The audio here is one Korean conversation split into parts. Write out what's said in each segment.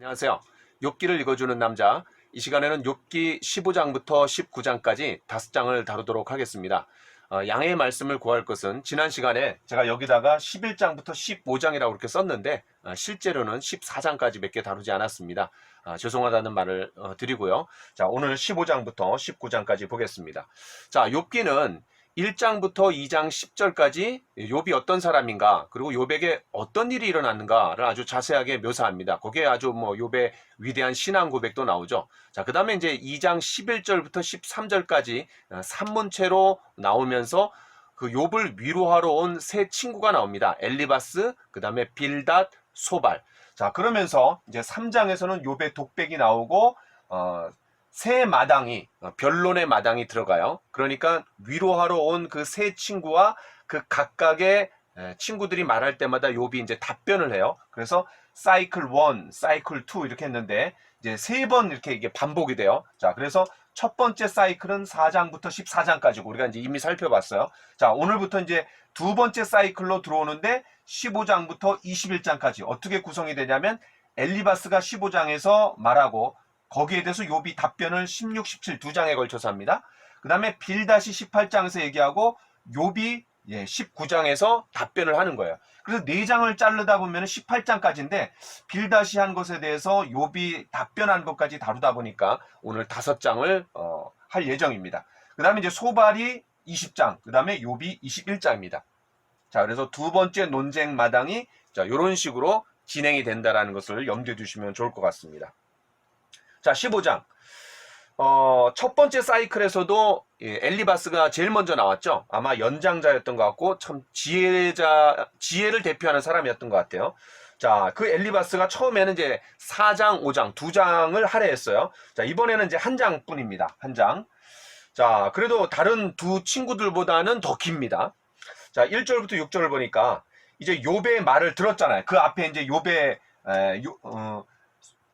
안녕하세요. 욥기를 읽어주는 남자. 이 시간에는 욥기 15장부터 19장까지 5장을 다루도록 하겠습니다. 양해의 말씀을 구할 것은 지난 시간에 제가 여기다가 11장부터 15장이라고 그렇게 썼는데 실제로는 14장까지 몇 개 다루지 않았습니다. 죄송하다는 말을 드리고요. 자, 오늘 15장부터 19장까지 보겠습니다. 자, 욥기는 1장부터 2장 10절까지 욥이 어떤 사람인가, 그리고 욥에게 어떤 일이 일어났는가를 아주 자세하게 묘사합니다. 거기에 아주 욥의 위대한 신앙 고백도 나오죠. 자, 그 다음에 이제 2장 11절부터 13절까지 산문체로 나오면서 그 욥을 위로하러 온 세 친구가 나옵니다. 엘리바스, 그 다음에 빌닷, 소발. 자, 그러면서 이제 3장에서는 욥의 독백이 나오고 세 마당이, 변론의 마당이 들어가요. 그러니까 위로하러 온 그 세 친구와 그 각각의 친구들이 말할 때마다 욥이 이제 답변을 해요. 그래서 사이클 1, 사이클 2 이렇게 했는데 이제 세 번 이렇게 이게 반복이 돼요. 자, 그래서 첫 번째 사이클은 4장부터 14장까지고 우리가 이제 이미 살펴봤어요. 자, 오늘부터 이제 두 번째 사이클로 들어오는데 15장부터 21장까지 어떻게 구성이 되냐면 엘리바스가 15장에서 말하고 거기에 대해서 욥이 답변을 16, 17 두 장에 걸쳐서 합니다. 그 다음에 빌닷이 18장에서 얘기하고 욥이 19장에서 답변을 하는 거예요. 그래서 4장을 자르다 보면 18장까지인데 빌닷이 한 것에 대해서 욥이 답변한 것까지 다루다 보니까 오늘 5장을 할 예정입니다. 그 다음에 이제 소발이 20장, 그 다음에 욥이 21장입니다. 자, 그래서 두 번째 논쟁 마당이 자, 이런 식으로 진행이 된다는 것을 염두에 두시면 좋을 것 같습니다. 자, 15장. 첫 번째 사이클에서도 엘리바스가 제일 먼저 나왔죠. 아마 연장자였던 것 같고 참 지혜를 대표하는 사람이었던 것 같아요. 자, 그 엘리바스가 처음에는 이제 4장, 5장 두 장을 할애했어요. 자, 이번에는 이제 한 장뿐입니다. 한 장. 자, 그래도 다른 두 친구들보다는 더 깁니다. 자, 1절부터 6절을 보니까 이제 욥의 말을 들었잖아요. 그 앞에 이제 욥의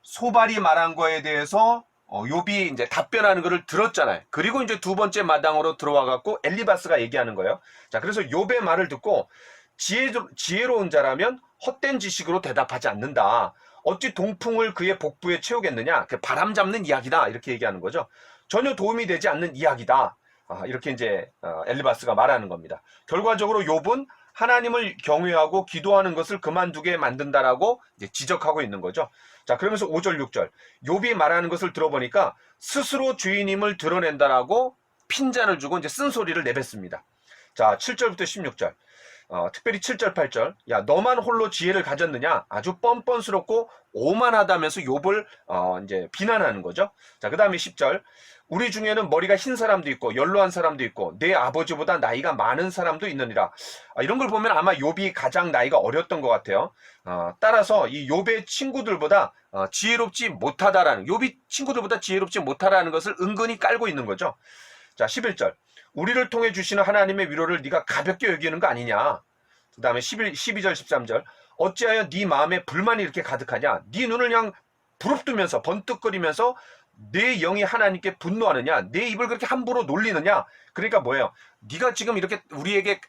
소발이 말한 거에 대해서 욥이 이제 답변하는 것을 들었잖아요. 그리고 이제 두 번째 마당으로 들어와 갖고 엘리바스가 얘기하는 거예요. 자, 그래서 욥의 말을 듣고 지혜로운 자라면 헛된 지식으로 대답하지 않는다. 어찌 동풍을 그의 복부에 채우겠느냐? 그 바람 잡는 이야기다. 이렇게 얘기하는 거죠. 전혀 도움이 되지 않는 이야기다. 이렇게 이제 엘리바스가 말하는 겁니다. 결과적으로 욥은 하나님을 경외하고 기도하는 것을 그만두게 만든다라고 이제 지적하고 있는 거죠. 자, 그러면서 5절, 6절. 욥이 말하는 것을 들어보니까 스스로 주인임을 드러낸다라고 핀잔을 주고 이제 쓴소리를 내뱉습니다. 자, 7절부터 16절. 특별히 7절, 8절. 야, 너만 홀로 지혜를 가졌느냐? 아주 뻔뻔스럽고 오만하다면서 욥을 이제 비난하는 거죠. 자, 그 다음에 10절. 우리 중에는 머리가 흰 사람도 있고 연로한 사람도 있고 내 아버지보다 나이가 많은 사람도 있느니라. 이런 걸 보면 아마 욥이 가장 나이가 어렸던 것 같아요. 따라서 이 욥의 친구들보다 지혜롭지 못하다라는, 욥이 친구들보다 지혜롭지 못하다는 것을 은근히 깔고 있는 거죠. 자, 11절. 우리를 통해 주시는 하나님의 위로를 네가 가볍게 여기는 거 아니냐. 그 다음에 12절, 13절. 어찌하여 네 마음에 불만이 이렇게 가득하냐. 네 눈을 그냥 부릅뜨면서 번뜩거리면서 내 영이 하나님께 분노하느냐. 내 입을 그렇게 함부로 놀리느냐. 그러니까 뭐예요? 네가 지금 이렇게 우리에게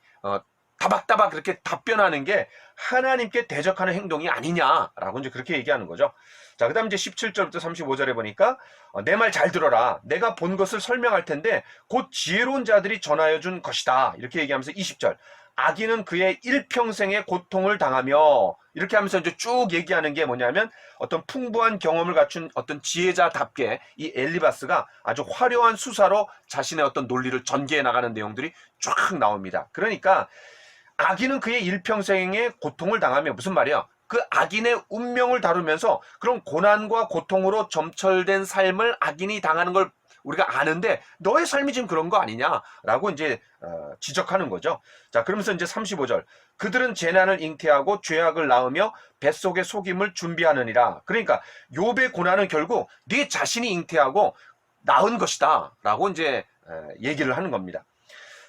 다박다박 그렇게 답변하는 게 하나님께 대적하는 행동이 아니냐라고 이제 그렇게 얘기하는 거죠. 자, 그 다음 이제 17절부터 35절에 보니까 내 말 잘 들어라. 내가 본 것을 설명할 텐데 곧 지혜로운 자들이 전하여 준 것이다. 이렇게 얘기하면서 20절. 악인은 그의 일평생의 고통을 당하며 이렇게 하면서 이제 쭉 얘기하는 게 뭐냐면 어떤 풍부한 경험을 갖춘 어떤 지혜자답게 이 엘리바스가 아주 화려한 수사로 자신의 어떤 논리를 전개해 나가는 내용들이 쫙 나옵니다. 그러니까 악인은 그의 일평생의 고통을 당하며 무슨 말이야? 그 악인의 운명을 다루면서 그런 고난과 고통으로 점철된 삶을 악인이 당하는 걸 우리가 아는데 너의 삶이 지금 그런 거 아니냐라고 이제 지적하는 거죠. 자, 그러면서 이제 35절. 그들은 재난을 잉태하고 죄악을 낳으며 뱃속에 속임을 준비하느니라. 그러니까 욥의 고난은 결국 네 자신이 잉태하고 낳은 것이다라고 이제 얘기를 하는 겁니다.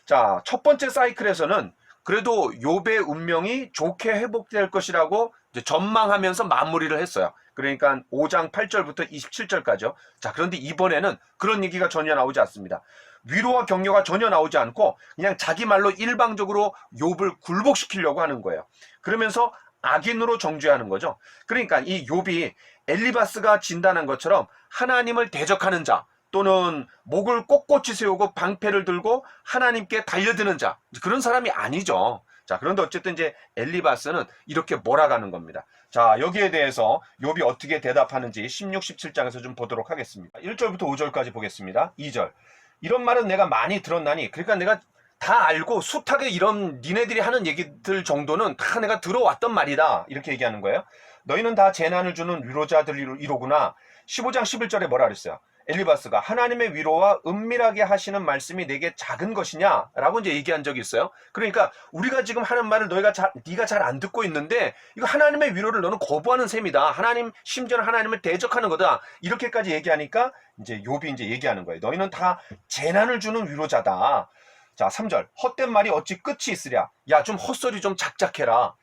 자, 첫 번째 사이클에서는 그래도 욥의 운명이 좋게 회복될 것이라고 이제 전망하면서 마무리를 했어요. 그러니까 5장 8절부터 27절까지요. 자, 그런데 이번에는 그런 얘기가 전혀 나오지 않습니다. 위로와 격려가 전혀 나오지 않고 그냥 자기 말로 일방적으로 욥을 굴복시키려고 하는 거예요. 그러면서 악인으로 정죄하는 거죠. 그러니까 이 욥이 엘리바스가 진단한 것처럼 하나님을 대적하는 자, 또는 목을 꼿꼿이 세우고 방패를 들고 하나님께 달려드는 자, 그런 사람이 아니죠. 자, 그런데 어쨌든 이제 엘리바스는 이렇게 몰아가는 겁니다. 자, 여기에 대해서 욥이 어떻게 대답하는지 16, 17장에서 좀 보도록 하겠습니다. 1절부터 5절까지 보겠습니다. 2절. 이런 말은 내가 많이 들었나니, 그러니까 내가 다 알고 숱하게 이런 니네들이 하는 얘기들 정도는 다 내가 들어왔던 말이다. 이렇게 얘기하는 거예요. 너희는 다 재난을 주는 위로자들이로구나. 15장 11절에 뭐라 그랬어요? 엘리바스가 하나님의 위로와 은밀하게 하시는 말씀이 내게 작은 것이냐? 라고 이제 얘기한 적이 있어요. 그러니까 우리가 지금 하는 말을 네가 잘 안 듣고 있는데 이거 하나님의 위로를 너는 거부하는 셈이다. 하나님, 심지어는 하나님을 대적하는 거다. 이렇게까지 얘기하니까 이제 욥이 이제 얘기하는 거예요. 너희는 다 재난을 주는 위로자다. 자, 3절. 헛된 말이 어찌 끝이 있으랴? 야, 좀 헛소리 좀 작작해라.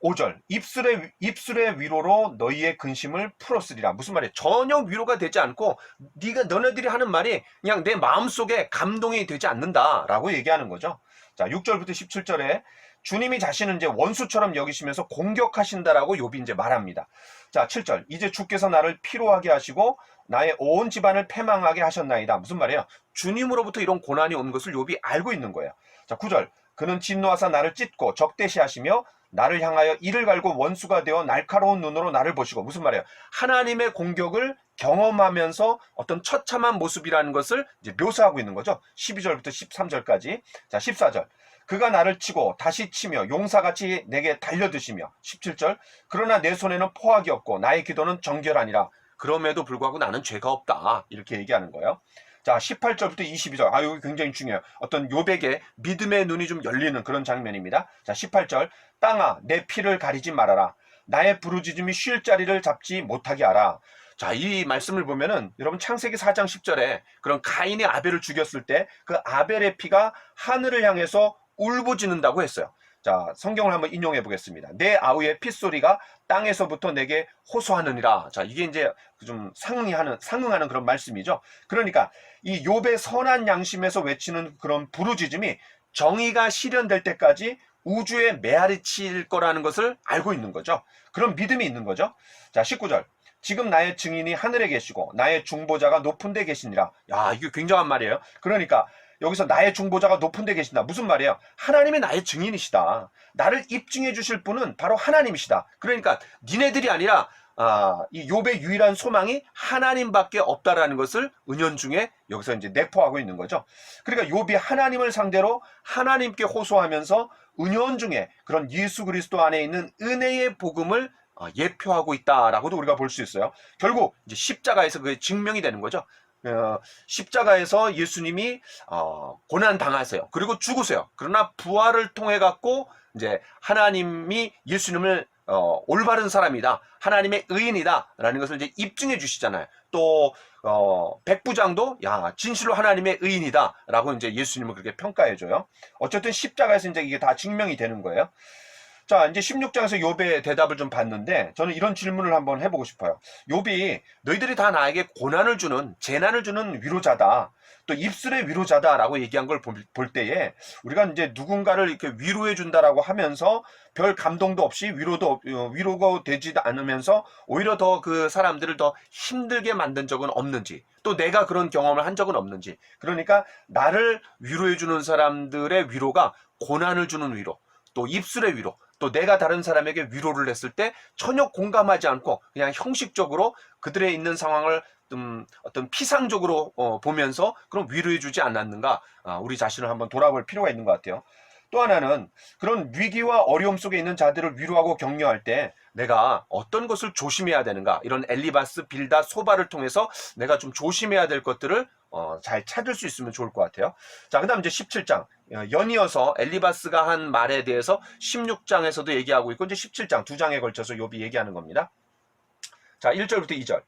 5절. 입술의 위로로 너희의 근심을 풀었으리라. 무슨 말이에요? 전혀 위로가 되지 않고 너네들이 하는 말이 그냥 내 마음속에 감동이 되지 않는다라고 얘기하는 거죠. 자, 6절부터 17절에 주님이 자신은 이제 원수처럼 여기시면서 공격하신다라고 욥이 이제 말합니다. 자, 7절. 이제 주께서 나를 피로하게 하시고 나의 온 집안을 패망하게 하셨나이다. 무슨 말이에요? 주님으로부터 이런 고난이 온 것을 욥이 알고 있는 거예요. 자, 9절. 그는 진노하사 나를 찢고 적대시하시며 나를 향하여 이를 갈고 원수가 되어 날카로운 눈으로 나를 보시고. 무슨 말이에요? 하나님의 공격을 경험하면서 어떤 처참한 모습이라는 것을 이제 묘사하고 있는 거죠. 12절부터 13절까지. 자, 14절. 그가 나를 치고 다시 치며 용사같이 내게 달려드시며. 17절. 그러나 내 손에는 포악이 없고 나의 기도는 정결하니라. 그럼에도 불구하고 나는 죄가 없다. 이렇게 얘기하는 거예요. 자, 18절부터 22절. 여기 굉장히 중요해요. 어떤 욥에게 믿음의 눈이 좀 열리는 그런 장면입니다. 자, 18절. 땅아, 내 피를 가리지 말아라. 나의 부르짖음이 쉴 자리를 잡지 못하게 하라. 자, 이 말씀을 보면은 여러분 창세기 4장 10절에 그런 가인이 아벨을 죽였을 때 그 아벨의 피가 하늘을 향해서 울부짖는다고 했어요. 자, 성경을 한번 인용해 보겠습니다. 내 아우의 핏소리가 땅에서부터 내게 호소하느니라. 자, 이게 이제 좀 상응하는 그런 말씀이죠. 그러니까 이 욥의 선한 양심에서 외치는 그런 부르짖음이 정의가 실현될 때까지 우주에 메아리칠 거라는 것을 알고 있는 거죠. 그런 믿음이 있는 거죠. 자, 19절. 지금 나의 증인이 하늘에 계시고 나의 중보자가 높은 데 계시니라. 야, 이게 굉장한 말이에요. 그러니까 여기서 나의 중보자가 높은 데 계신다. 무슨 말이에요? 하나님이 나의 증인이시다. 나를 입증해 주실 분은 바로 하나님이시다. 그러니까 니네들이 아니라 이 욥의 유일한 소망이 하나님밖에 없다라는 것을 은연중에 여기서 이제 내포하고 있는 거죠. 그러니까 욥이 하나님을 상대로 하나님께 호소하면서 은연중에 그런 예수 그리스도 안에 있는 은혜의 복음을 예표하고 있다라고도 우리가 볼 수 있어요. 결국 이제 십자가에서 그게 증명이 되는 거죠. 십자가에서 예수님이 고난 당하세요. 그리고 죽으세요. 그러나 부활을 통해 갖고 이제 하나님이 예수님을 올바른 사람이다, 하나님의 의인이다라는 것을 이제 입증해 주시잖아요. 또 백부장도 야 진실로 하나님의 의인이다라고 이제 예수님을 그렇게 평가해 줘요. 어쨌든 십자가에서 이제 이게 다 증명이 되는 거예요. 자, 이제 16장에서 욥의 대답을 좀 봤는데 저는 이런 질문을 한번 해보고 싶어요. 욥이 너희들이 다 나에게 고난을 주는, 재난을 주는 위로자다, 또 입술의 위로자다라고 얘기한 걸 볼 때에 우리가 이제 누군가를 이렇게 위로해 준다라고 하면서 별 감동도 없이 위로가 되지 않으면서 오히려 더 그 사람들을 더 힘들게 만든 적은 없는지, 또 내가 그런 경험을 한 적은 없는지. 그러니까 나를 위로해 주는 사람들의 위로가 고난을 주는 위로, 또 입술의 위로, 또 내가 다른 사람에게 위로를 했을 때 전혀 공감하지 않고 그냥 형식적으로 그들의 있는 상황을 어떤 피상적으로 보면서 그럼 위로해주지 않았는가, 우리 자신을 한번 돌아볼 필요가 있는 것 같아요. 또 하나는 그런 위기와 어려움 속에 있는 자들을 위로하고 격려할 때 내가 어떤 것을 조심해야 되는가, 이런 엘리바스, 빌닷, 소바를 통해서 내가 좀 조심해야 될 것들을 잘 찾을 수 있으면 좋을 것 같아요. 자, 그 다음 이제 17장 연이어서 엘리바스가 한 말에 대해서 16장에서도 얘기하고 있고 이제 17장 두 장에 걸쳐서 욥이 얘기하는 겁니다. 자, 1절부터 2절.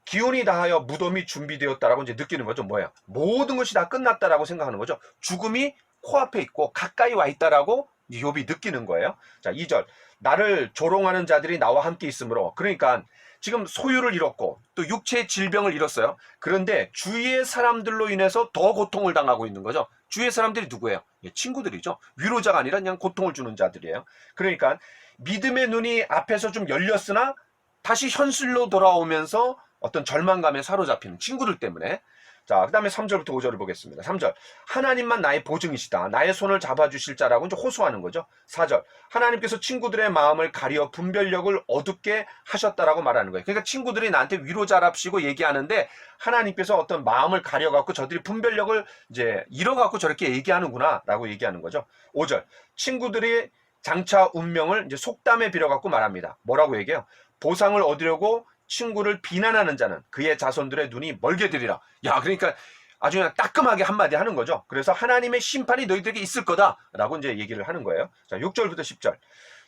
기운이 다하여 무덤이 준비되었다라고 이제 느끼는 거죠. 뭐예요? 모든 것이 다 끝났다라고 생각하는 거죠. 죽음이 코앞에 있고 가까이 와 있다라고 욥이 느끼는 거예요. 자, 2절. 나를 조롱하는 자들이 나와 함께 있으므로. 그러니까 지금 소유를 잃었고 또 육체의 질병을 잃었어요. 그런데 주위의 사람들로 인해서 더 고통을 당하고 있는 거죠. 주위의 사람들이 누구예요? 친구들이죠. 위로자가 아니라 그냥 고통을 주는 자들이에요. 그러니까 믿음의 눈이 앞에서 좀 열렸으나 다시 현실로 돌아오면서 어떤 절망감에 사로잡히는 친구들 때문에. 자, 그 다음에 3절부터 5절을 보겠습니다. 3절, 하나님만 나의 보증이시다. 나의 손을 잡아주실 자라고 이제 호소하는 거죠. 4절, 하나님께서 친구들의 마음을 가려 분별력을 어둡게 하셨다라고 말하는 거예요. 그러니까 친구들이 나한테 위로자랍시고 얘기하는데 하나님께서 어떤 마음을 가려갖고 저들이 분별력을 이제 잃어갖고 저렇게 얘기하는구나 라고 얘기하는 거죠. 5절, 친구들이 장차 운명을 이제 속담에 빌어갖고 말합니다. 뭐라고 얘기해요? 보상을 얻으려고 친구를 비난하는 자는 그의 자손들의 눈이 멀게 되리라. 야, 그러니까 아주 그냥 따끔하게 한마디 하는 거죠. 그래서 하나님의 심판이 너희들에게 있을 거다라고 이제 얘기를 하는 거예요. 자, 6절부터 10절.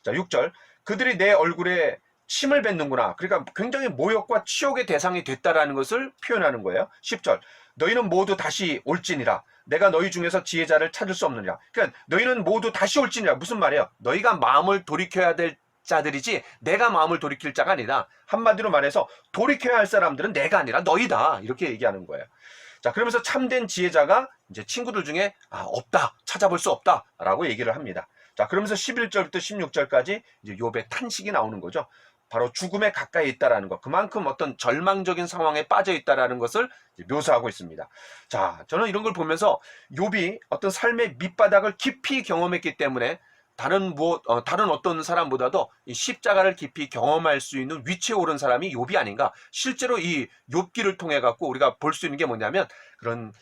자, 6절. 그들이 내 얼굴에 침을 뱉는구나. 그러니까 굉장히 모욕과 치욕의 대상이 됐다라는 것을 표현하는 거예요. 10절. 너희는 모두 다시 올지니라. 내가 너희 중에서 지혜자를 찾을 수 없느니라. 그러니까 너희는 모두 다시 올지니라. 무슨 말이에요? 너희가 마음을 돌이켜야 될 자들이지 내가 마음을 돌이킬 자가 아니다. 한마디로 말해서 돌이켜야 할 사람들은 내가 아니라 너희다. 이렇게 얘기하는 거예요. 자, 그러면서 참된 지혜자가 이제 친구들 중에 없다. 찾아볼 수 없다라고 얘기를 합니다. 자, 그러면서 11절부터 16절까지 이제 욥의 탄식이 나오는 거죠. 바로 죽음에 가까이 있다라는 것. 그만큼 어떤 절망적인 상황에 빠져 있다라는 것을 묘사하고 있습니다. 자, 저는 이런 걸 보면서 욥이 어떤 삶의 밑바닥을 깊이 경험했기 때문에 다른 어떤 사람보다도 이 십자가를 깊이 경험할 수 있는 위치에 오른 사람이 욥이 아닌가. 실제로 이 욥기를 통해 갖고 우리가 볼 수 있는 게 뭐냐면 그런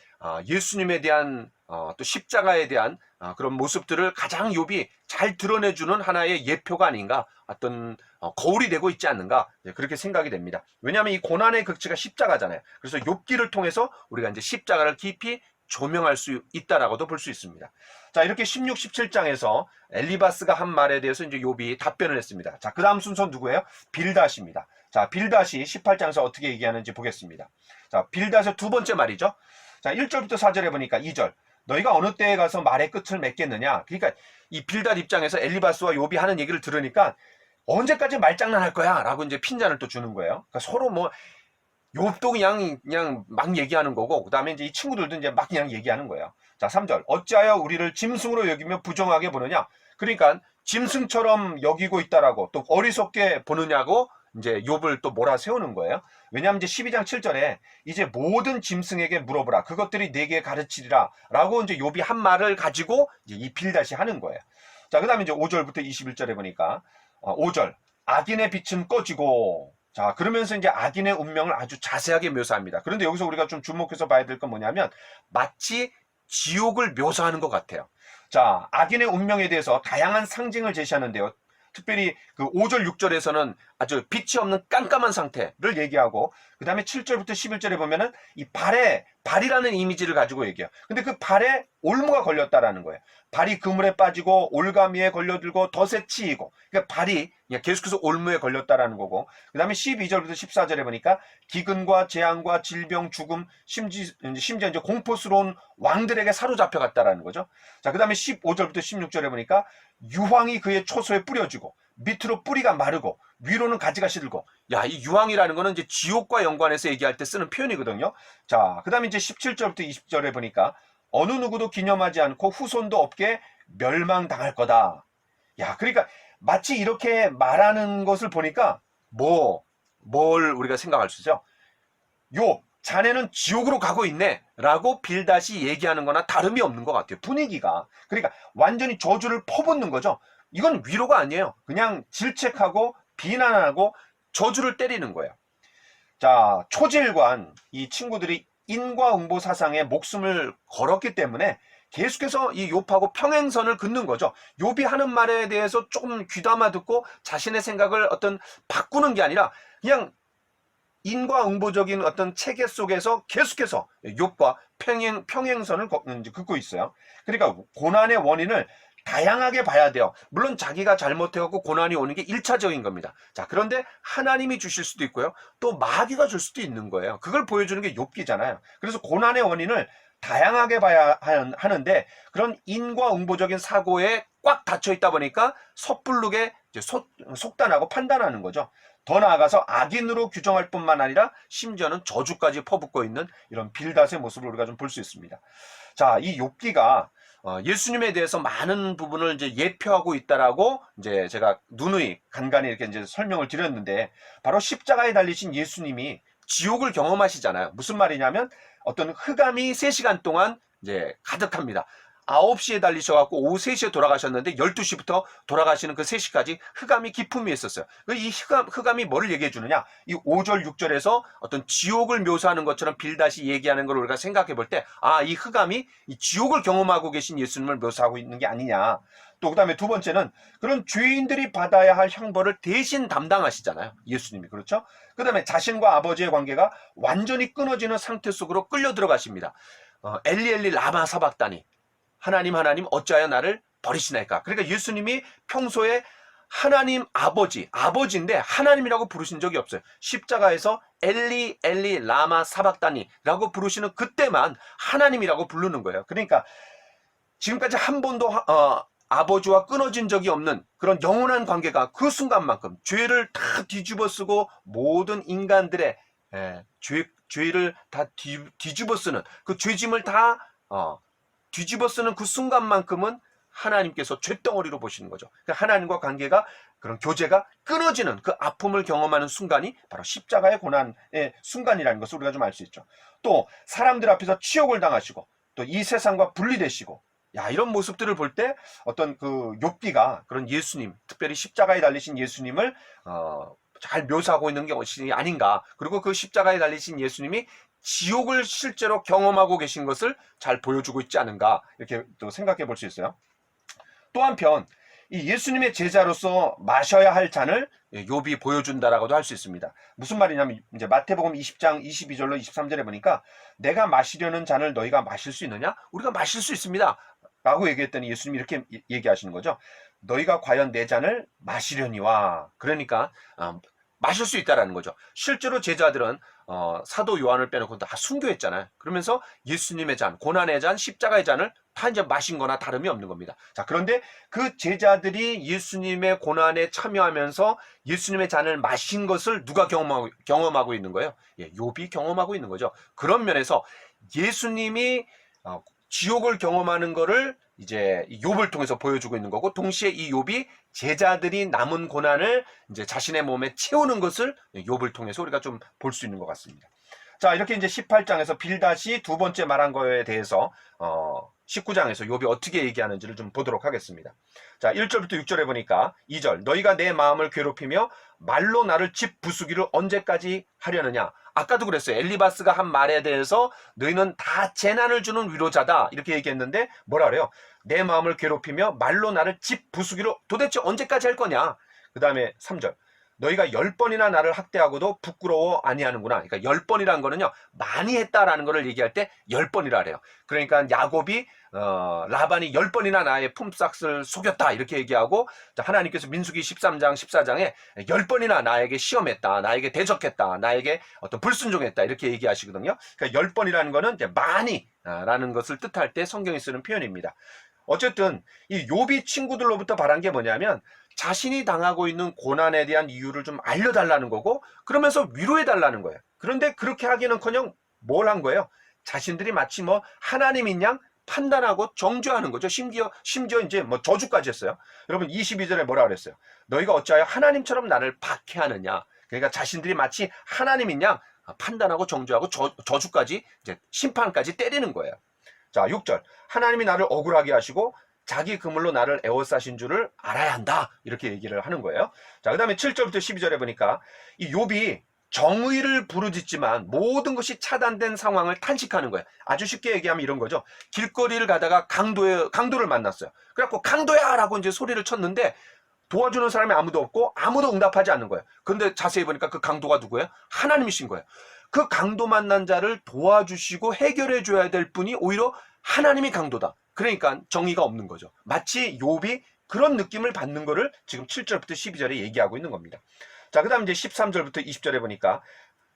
예수님에 대한 또 십자가에 대한 그런 모습들을 가장 욥이 잘 드러내주는 하나의 예표가 아닌가. 어떤 거울이 되고 있지 않는가. 그렇게 생각이 됩니다. 왜냐하면 이 고난의 극치가 십자가잖아요. 그래서 욥기를 통해서 우리가 이제 십자가를 깊이 조명할 수 있다라고도 볼 수 있습니다. 자, 이렇게 16, 17장에서 엘리바스가 한 말에 대해서 이제 욥이 답변을 했습니다. 자, 그 다음 순서 누구예요? 빌닷입니다. 자, 빌닷이 18장에서 어떻게 얘기하는지 보겠습니다. 자, 빌닷의 두 번째 말이죠. 자, 1절부터 4절에 보니까 2절. 너희가 어느 때에 가서 말의 끝을 맺겠느냐? 그러니까 이 빌닷 입장에서 엘리바스와 욥이 하는 얘기를 들으니까 언제까지 말장난할 거야? 라고 이제 핀잔을 또 주는 거예요. 그러니까 서로 뭐 욥도 그냥 막 얘기하는 거고, 그 다음에 이제 이 친구들도 이제 막 그냥 얘기하는 거예요. 자, 3절. 어찌하여 우리를 짐승으로 여기며 부정하게 보느냐? 그러니까 짐승처럼 여기고 있다라고 또 어리석게 보느냐고 이제 욥을 또 몰아세우는 거예요. 왜냐하면 이제 12장 7절에 이제 모든 짐승에게 물어보라. 그것들이 내게 가르치리라. 라고 이제 욥이 한 말을 가지고 이제 이 빌닷이 하는 거예요. 자, 그 다음에 이제 5절부터 21절에 보니까 5절. 악인의 빛은 꺼지고, 자, 그러면서 이제 악인의 운명을 아주 자세하게 묘사합니다. 그런데 여기서 우리가 좀 주목해서 봐야 될 건 뭐냐면 마치 지옥을 묘사하는 것 같아요. 자, 악인의 운명에 대해서 다양한 상징을 제시하는데요. 특별히 그 5절, 6절에서는 아주 빛이 없는 깜깜한 상태를 얘기하고, 그 다음에 7절부터 11절에 보면은 이 발이라는 이미지를 가지고 얘기해요. 근데 그 발에 올무가 걸렸다라는 거예요. 발이 그물에 빠지고 올가미에 걸려들고 덫에 치이고, 그러니까 발이 계속해서 올무에 걸렸다라는 거고, 그 다음에 12절부터 14절에 보니까 기근과 재앙과 질병, 죽음, 심지어 이제 공포스러운 왕들에게 사로잡혀갔다라는 거죠. 자, 그 다음에 15절부터 16절에 보니까 유황이 그의 초소에 뿌려지고 밑으로 뿌리가 마르고 위로는 가지가 시들고. 야, 이 유황이라는 거는 이제 지옥과 연관해서 얘기할 때 쓰는 표현이거든요. 자, 그 다음에 이제 17절부터 20절에 보니까 어느 누구도 기념하지 않고 후손도 없게 멸망당할 거다. 야, 그러니까 마치 이렇게 말하는 것을 보니까 뭘 우리가 생각할 수 있죠? 자네는 지옥으로 가고 있네 라고 빌닷이 얘기하는 거나 다름이 없는 것 같아요. 분위기가. 그러니까 완전히 저주를 퍼붓는 거죠. 이건 위로가 아니에요. 그냥 질책하고 비난하고 저주를 때리는 거예요. 자, 초질관, 이 친구들이 인과응보 사상에 목숨을 걸었기 때문에 계속해서 이 욥하고 평행선을 긋는 거죠. 욥이 하는 말에 대해서 조금 귀담아 듣고 자신의 생각을 어떤 바꾸는 게 아니라 그냥 인과응보적인 어떤 체계 속에서 계속해서 욥과 평행선을 긋고 있어요. 그러니까 고난의 원인을 다양하게 봐야 돼요. 물론 자기가 잘못해갖고 고난이 오는 게 1차적인 겁니다. 자, 그런데 하나님이 주실 수도 있고요. 또 마귀가 줄 수도 있는 거예요. 그걸 보여주는 게 욥기잖아요. 그래서 고난의 원인을 다양하게 봐야 하는데 그런 인과응보적인 사고에 꽉 닫혀 있다 보니까 섣부르게 속단하고 판단하는 거죠. 더 나아가서 악인으로 규정할 뿐만 아니라 심지어는 저주까지 퍼붓고 있는 이런 빌닷의 모습을 우리가 좀 볼 수 있습니다. 자, 이 욥기가 예수님에 대해서 많은 부분을 이제 예표하고 있다라고 이제 제가 누누이 간간히 이렇게 이제 설명을 드렸는데, 바로 십자가에 달리신 예수님이 지옥을 경험하시잖아요. 무슨 말이냐면 어떤 흑암이 3시간 동안 이제 가득합니다. 9시에 달리셔갖고 오후 3시에 돌아가셨는데 12시부터 돌아가시는 그 3시까지 흑암이 깊음이 있었어요. 이 흑암이 뭐를 얘기해 주느냐? 이 5절, 6절에서 어떤 지옥을 묘사하는 것처럼 빌다시 얘기하는 걸 우리가 생각해 볼 때, 이 흑암이 이 지옥을 경험하고 계신 예수님을 묘사하고 있는 게 아니냐. 또 그 다음에 두 번째는 그런 죄인들이 받아야 할 형벌을 대신 담당하시잖아요. 예수님이. 그렇죠? 그 다음에 자신과 아버지의 관계가 완전히 끊어지는 상태 속으로 끌려 들어가십니다. 엘리 엘리 라마 사박다니, 하나님 하나님 어찌하여 나를 버리시나이까. 그러니까 예수님이 평소에 하나님 아버지인데 하나님이라고 부르신 적이 없어요. 십자가에서 엘리 엘리 라마 사박다니라고 부르시는 그때만 하나님이라고 부르는 거예요. 그러니까 지금까지 한 번도 아버지와 끊어진 적이 없는 그런 영원한 관계가 그 순간만큼 죄를 다 뒤집어 쓰고 모든 인간들의 죄를 다 뒤집어 쓰는 그 죄짐을 다 뒤집어 쓰는 그 순간만큼은 하나님께서 쇳덩어리로 보시는 거죠. 그러니까 하나님과 관계가, 그런 교제가 끊어지는 그 아픔을 경험하는 순간이 바로 십자가의 고난의 순간이라는 것을 우리가 좀 알 수 있죠. 또 사람들 앞에서 치욕을 당하시고 또 이 세상과 분리되시고, 이런 모습들을 볼 때 어떤 그 욥기가 그런 예수님, 특별히 십자가에 달리신 예수님을 잘 묘사하고 있는 것이 아닌가. 그리고 그 십자가에 달리신 예수님이 지옥을 실제로 경험하고 계신 것을 잘 보여주고 있지 않은가, 이렇게 또 생각해 볼 수 있어요. 또 한편 이 예수님의 제자로서 마셔야 할 잔을 욥이 보여준다라고도 할 수 있습니다. 무슨 말이냐면 이제 마태복음 20장 22절로 23절에 보니까 내가 마시려는 잔을 너희가 마실 수 있느냐? 우리가 마실 수 있습니다 라고 얘기했더니 예수님이 이렇게 얘기하시는 거죠. 너희가 과연 내 잔을 마시려니와. 그러니까 마실 수 있다라는 거죠. 실제로 제자들은 사도 요한을 빼놓고 다 순교했잖아요. 그러면서 예수님의 잔, 고난의 잔, 십자가의 잔을 다 이제 마신 거나 다름이 없는 겁니다. 자, 그런데 그 제자들이 예수님의 고난에 참여하면서 예수님의 잔을 마신 것을 누가 경험하고 있는 거예요? 욥이 경험하고 있는 거죠. 그런 면에서 예수님이 지옥을 경험하는 거를 이제 욥을 통해서 보여주고 있는 거고, 동시에 이 욥이 제자들이 남은 고난을 이제 자신의 몸에 채우는 것을 욥을 통해서 우리가 좀 볼 수 있는 것 같습니다. 자, 이렇게 이제 18장에서 빌닷이 두 번째 말한 거에 대해서 19장에서 욥이 어떻게 얘기하는지를 좀 보도록 하겠습니다. 자, 1절부터 6절에 보니까 2절, 너희가 내 마음을 괴롭히며 말로 나를 집 부수기를 언제까지 하려느냐. 아까도 그랬어요. 엘리바스가 한 말에 대해서 너희는 다 재난을 주는 위로자다 이렇게 얘기했는데 뭐라 그래요? 내 마음을 괴롭히며 말로 나를 집 부수기로 도대체 언제까지 할 거냐. 그 다음에 3절, 너희가 10번이나 나를 학대하고도 부끄러워 아니하는구나. 그러니까 10번이라는 거는요, 많이 했다라는 거를 얘기할 때 10번이라 그래요. 그러니까 야곱이 라반이 10번이나 나의 품삯을 속였다 이렇게 얘기하고, 하나님께서 민수기 13장 14장에 10번이나 나에게 시험했다, 나에게 대적했다, 나에게 어떤 불순종했다 이렇게 얘기하시거든요. 그러니까 10번이라는 거는 이제 많이 라는 것을 뜻할 때 성경이 쓰는 표현입니다. 어쨌든 이 욥이 친구들로부터 바란 게 뭐냐면 자신이 당하고 있는 고난에 대한 이유를 좀 알려달라는 거고, 그러면서 위로해달라는 거예요. 그런데 그렇게 하기는커녕 뭘 한 거예요? 자신들이 마치 뭐 하나님인 양 판단하고 정죄하는 거죠. 심지어 이제 뭐 저주까지 했어요. 여러분 22절에 뭐라 그랬어요? 너희가 어찌하여 하나님처럼 나를 박해하느냐. 그러니까 자신들이 마치 하나님인 양 판단하고 정죄하고 저주까지, 이제 심판까지 때리는 거예요. 자, 6절, 하나님이 나를 억울하게 하시고 자기 그물로 나를 에워싸신 줄을 알아야 한다 이렇게 얘기를 하는 거예요. 자, 그 다음에 7절부터 12절에 보니까 이 욥이 정의를 부르짖지만 모든 것이 차단된 상황을 탄식하는 거예요. 아주 쉽게 얘기하면 이런 거죠. 길거리를 가다가 강도를 만났어요. 그래갖고 강도야 라고 이제 소리를 쳤는데 도와주는 사람이 아무도 없고 아무도 응답하지 않는 거예요. 근데 자세히 보니까 그 강도가 누구예요? 하나님이신 거예요. 그 강도 만난 자를 도와주시고 해결해 줘야 될 분이 오히려 하나님이 강도다. 그러니까 정의가 없는 거죠. 마치 욥이 그런 느낌을 받는 거를 지금 7절부터 12절에 얘기하고 있는 겁니다. 자, 그 다음 이제 13절부터 20절에 보니까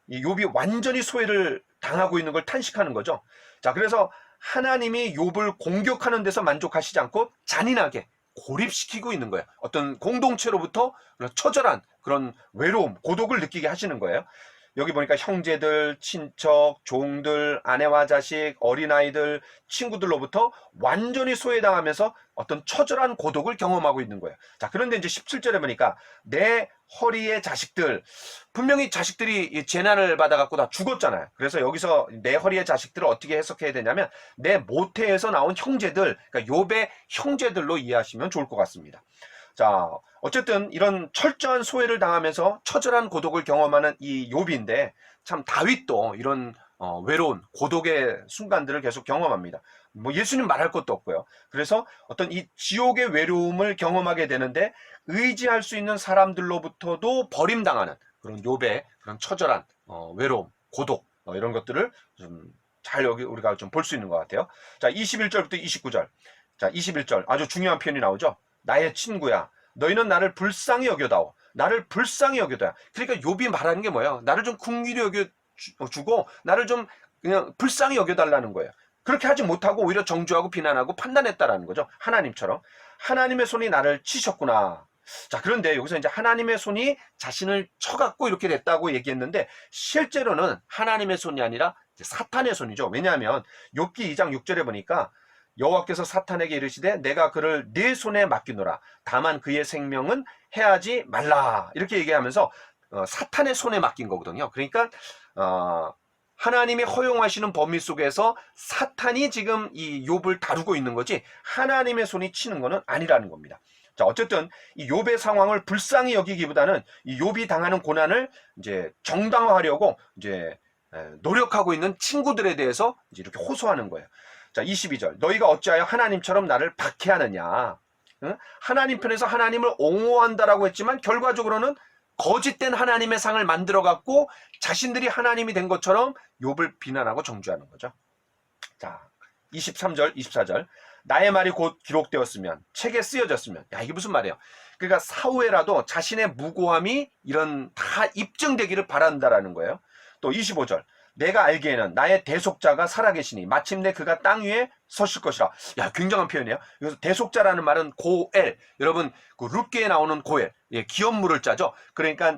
이 욥이 완전히 소외를 당하고 있는 걸 탄식하는 거죠. 자, 그래서 하나님이 욥을 공격하는 데서 만족하시지 않고 잔인하게 고립시키고 있는 거예요. 어떤 공동체로부터 처절한 그런 외로움, 고독을 느끼게 하시는 거예요. 여기 보니까 형제들, 친척, 종들, 아내와 자식, 어린아이들, 친구들로부터 완전히 소외당하면서 어떤 처절한 고독을 경험하고 있는 거예요. 자, 그런데 이제 17절에 보니까 내 허리의 자식들, 분명히 자식들이 이 재난을 받아갖고 다 죽었잖아요. 그래서 여기서 내 허리의 자식들을 어떻게 해석해야 되냐면 내 모태에서 나온 형제들, 그러니까 욥의 형제들로 이해하시면 좋을 것 같습니다. 자, 어쨌든 이런 철저한 소외를 당하면서 처절한 고독을 경험하는 이 욥인데, 참 다윗도 이런 외로운 고독의 순간들을 계속 경험합니다. 뭐 예수님 말할 것도 없고요. 그래서 어떤 이 지옥의 외로움을 경험하게 되는데 의지할 수 있는 사람들로부터도 버림당하는 그런 욥의 그런 처절한 외로움, 고독 이런 것들을 좀 잘 여기 우리가 좀 볼 수 있는 것 같아요. 자, 21절부터 29절. 자, 21절 아주 중요한 표현이 나오죠. 나의 친구야, 너희는 나를 불쌍히 여겨다오. 나를 불쌍히 여겨다오. 그러니까 욥이 말하는 게 뭐예요? 나를 좀 긍휼히 여겨주고 나를 좀 그냥 불쌍히 여겨달라는 거예요. 그렇게 하지 못하고 오히려 정죄하고 비난하고 판단했다라는 거죠. 하나님처럼. 하나님의 손이 나를 치셨구나. 자, 그런데 여기서 이제 하나님의 손이 자신을 쳐갖고 이렇게 됐다고 얘기했는데 실제로는 하나님의 손이 아니라 사탄의 손이죠. 왜냐하면 욥기 2장 6절에 보니까 여호와께서 사탄에게 이르시되 내가 그를 네 손에 맡기노라. 다만 그의 생명은 해하지 말라. 이렇게 얘기하면서 사탄의 손에 맡긴 거거든요. 그러니까 하나님이 허용하시는 범위 속에서 사탄이 지금 이 욥을 다루고 있는 거지 하나님의 손이 치는 거는 아니라는 겁니다. 자, 어쨌든 이 욥의 상황을 불쌍히 여기기보다는 이 욥이 당하는 고난을 이제 정당화하려고 이제 노력하고 있는 친구들에 대해서 이제 이렇게 호소하는 거예요. 자, 22절. 너희가 어찌하여 하나님처럼 나를 박해하느냐. 응? 하나님 편에서 하나님을 옹호한다라고 했지만 결과적으로는 거짓된 하나님의 상을 만들어 갖고 자신들이 하나님이 된 것처럼 욥을 비난하고 정죄하는 거죠. 자, 23절, 24절. 나의 말이 곧 기록되었으면, 책에 쓰여졌으면. 야, 이게 무슨 말이에요? 그러니까 사후에라도 자신의 무고함이 이런 다 입증되기를 바란다라는 거예요. 또 25절. 내가 알기에는 나의 대속자가 살아계시니 마침내 그가 땅 위에 서실 것이라. 야, 굉장한 표현이에요. 그래서 대속자라는 말은 고엘. 여러분, 그 룻기에 나오는 고엘. 예, 기업물을 짜죠. 그러니까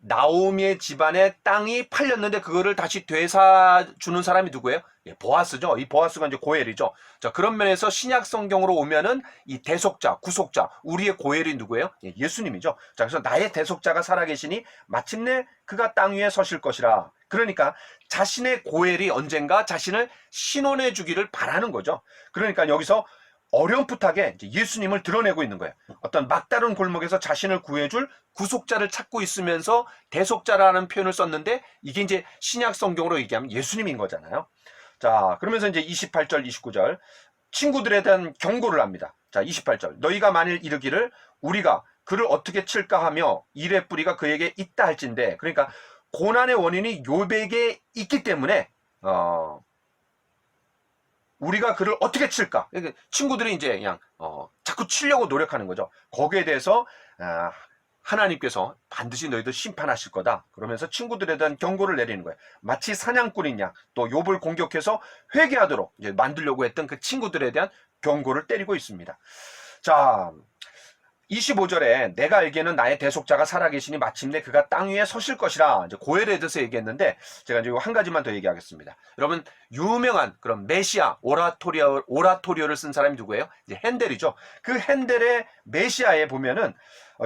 나오미의 집안의 땅이 팔렸는데 그거를 다시 되사주는 사람이 누구예요? 예, 보아스죠. 이 보아스가 이제 고엘이죠. 자, 그런 면에서 신약 성경으로 오면은 이 대속자, 구속자, 우리의 고엘이 누구예요? 예, 예수님이죠. 자, 그래서 나의 대속자가 살아계시니 마침내 그가 땅 위에 서실 것이라. 그러니까 자신의 고엘이 언젠가 자신을 신원해 주기를 바라는 거죠. 그러니까 여기서 어렴풋하게 예수님을 드러내고 있는 거예요. 어떤 막다른 골목에서 자신을 구해줄 구속자를 찾고 있으면서 대속자라는 표현을 썼는데 이게 이제 신약 성경으로 얘기하면 예수님인 거잖아요. 자, 그러면서 이제 28절, 29절 친구들에 대한 경고를 합니다. 자, 28절 너희가 만일 이르기를 우리가 그를 어떻게 칠까 하며 일의 뿌리가 그에게 있다 할진대. 그러니까 고난의 원인이 욥에게 있기 때문에 우리가 그를 어떻게 칠까? 친구들이 이제 그냥 자꾸 치려고 노력하는 거죠. 거기에 대해서 하나님께서 반드시 너희들 심판하실 거다. 그러면서 친구들에 대한 경고를 내리는 거예요. 마치 사냥꾼인 양 또 욥을 공격해서 회개하도록 이제 만들려고 했던 그 친구들에 대한 경고를 때리고 있습니다. 자, 25절에 내가 알기에는 나의 대속자가 살아계시니 마침내 그가 땅 위에 서실 것이라. 이제 고엘에 대해서 얘기했는데 제가 이제 한 가지만 더 얘기하겠습니다. 여러분, 유명한 그런 메시아 오라토리오를 쓴 사람이 누구예요? 이제 핸델이죠. 그 핸델의 메시아에 보면은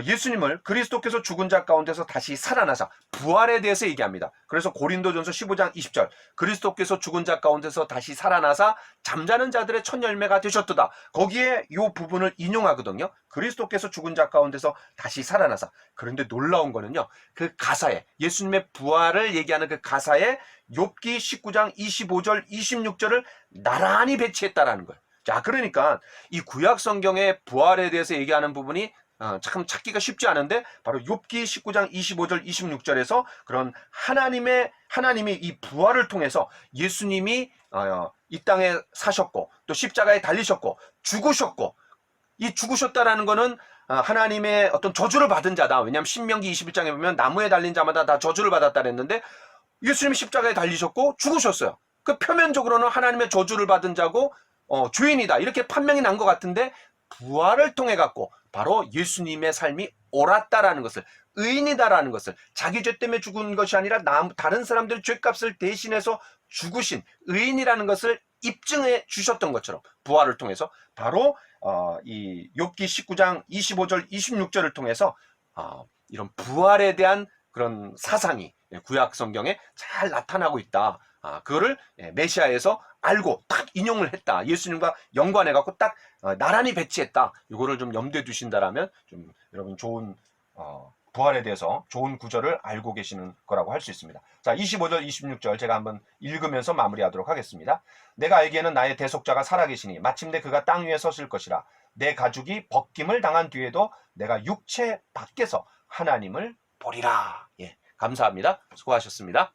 예수님을 그리스도께서 죽은 자 가운데서 다시 살아나사 부활에 대해서 얘기합니다. 그래서 고린도전서 15장 20절 그리스도께서 죽은 자 가운데서 다시 살아나사 잠자는 자들의 첫 열매가 되셨도다. 거기에 이 부분을 인용하거든요. 그리스도께서 죽은 자 가운데서 다시 살아나사. 그런데 놀라운 거는요. 그 가사에 예수님의 부활을 얘기하는 그 가사에 욥기 19장 25절 26절을 나란히 배치했다라는 거예요. 자, 그러니까 이 구약 성경의 부활에 대해서 얘기하는 부분이 참 찾기가 쉽지 않은데 바로 욥기 19장 25절 26절에서 그런 하나님이 이 부활을 통해서 예수님이 이 땅에 사셨고 또 십자가에 달리셨고 죽으셨고 이 죽으셨다라는 거는 하나님의 어떤 저주를 받은 자다. 왜냐하면 신명기 21장에 보면 나무에 달린 자마다 다 저주를 받았다 그랬는데 예수님이 십자가에 달리셨고 죽으셨어요. 그 표면적으로는 하나님의 저주를 받은 자고 죄인이다 이렇게 판명이 난 것 같은데 부활을 통해 갖고 바로 예수님의 삶이 옳았다라는 것을 의인이다라는 것을, 자기 죄 때문에 죽은 것이 아니라 다른 사람들의 죄값을 대신해서 죽으신 의인이라는 것을 입증해 주셨던 것처럼 부활을 통해서 바로 이 욥기 19장 25절 26절을 통해서 이런 부활에 대한 그런 사상이 구약 성경에 잘 나타나고 있다. 그거를 메시아에서 알고 딱 인용을 했다. 예수님과 연관해 갖고 딱 나란히 배치했다. 이거를 좀 염두에 두신다라면 좀 여러분 좋은 부활에 대해서 좋은 구절을 알고 계시는 거라고 할 수 있습니다. 자, 25절 26절 제가 한번 읽으면서 마무리하도록 하겠습니다. 내가 알기에는 나의 대속자가 살아계시니 마침내 그가 땅 위에 서실 것이라. 내 가죽이 벗김을 당한 뒤에도 내가 육체 밖에서 하나님을 보리라. 예, 감사합니다. 수고하셨습니다.